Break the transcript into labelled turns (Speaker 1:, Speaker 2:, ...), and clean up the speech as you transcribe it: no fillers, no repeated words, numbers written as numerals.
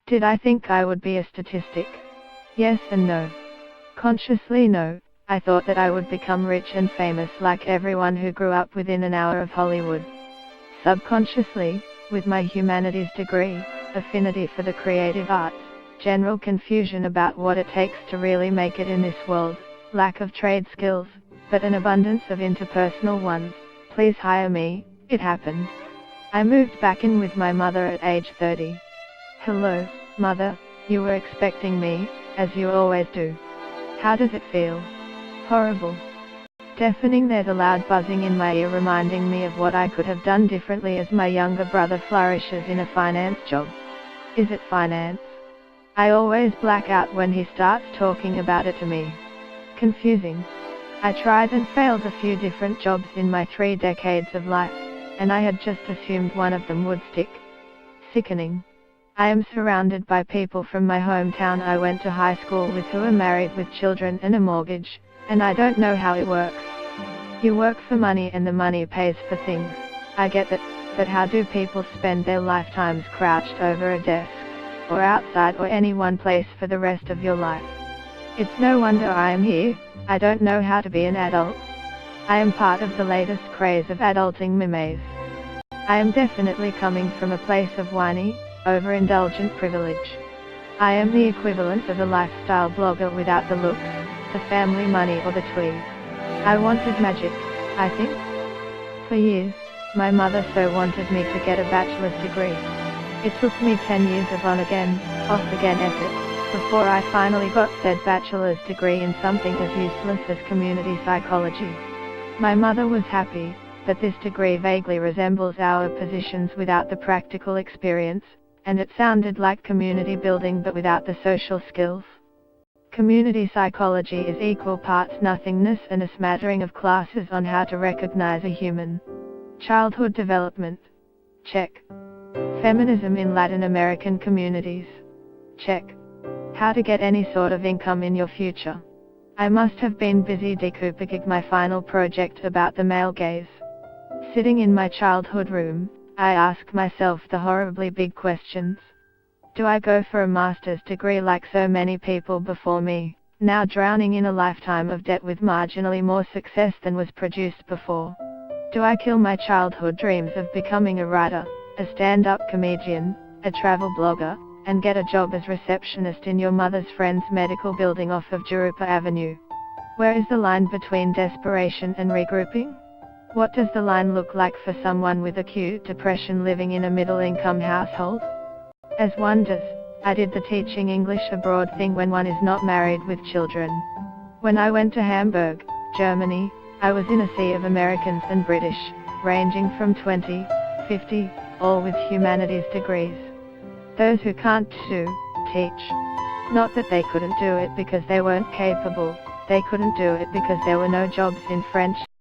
Speaker 1: Did I think I would be a statistic? Yes and no. Consciously no, I thought that I would become rich and famous like everyone who grew up within an hour of Hollywood. Subconsciously, with my humanities degree, affinity for the creative arts, general confusion about what it takes to really make it in this world, lack of trade skills, but an abundance of interpersonal ones, please hire me, it happened. I moved back in with my mother at age 30. Hello, mother, you were expecting me, as you always do. How does it feel? Horrible. Deafening. There's a loud buzzing in my ear reminding me of what I could have done differently as my younger brother flourishes in a finance job. Is it finance? I always black out when he starts talking about it to me. Confusing. I tried and failed a few different jobs in my 3 decades of life, and I had just assumed one of them would stick. Sickening. I am surrounded by people from my hometown I went to high school with who are married with children and a mortgage, and I don't know how it works. You work for money and the money pays for things. I get that, but how do people spend their lifetimes crouched over a desk, or outside or any one place for the rest of your life? It's no wonder I am here. I don't know how to be an adult. I am part of the latest craze of adulting memes. I am definitely coming from a place of whiny, overindulgent privilege. I am the equivalent of a lifestyle blogger without the looks, the family money or the tweed. I wanted magic, I think. For years, my mother so wanted me to get a bachelor's degree. It took me 10 years of on-again, off-again effort, before I finally got said bachelor's degree in something as useless as community psychology. My mother was happy, but this degree vaguely resembles our positions without the practical experience, and it sounded like community building but without the social skills. Community psychology is equal parts nothingness and a smattering of classes on how to recognize a human. Childhood development. Check. Feminism in Latin American communities. Check. How to get any sort of income in your future. I must have been busy decoupaging my final project about the male gaze. Sitting in my childhood room, I ask myself the horribly big questions. Do I go for a master's degree like so many people before me, now drowning in a lifetime of debt with marginally more success than was produced before? Do I kill my childhood dreams of becoming a writer, a stand-up comedian, a travel blogger, and get a job as receptionist in your mother's friend's medical building off of Jurupa Avenue? Where is the line between desperation and regrouping? What does the line look like for someone with acute depression living in a middle-income household? As one does, I did the teaching English abroad thing when one is not married with children. When I went to Hamburg, Germany, I was in a sea of Americans and British, ranging from 20, 50, all with humanities degrees. Those who can't teach. Not that they couldn't do it because they weren't capable, they couldn't do it because there were no jobs in French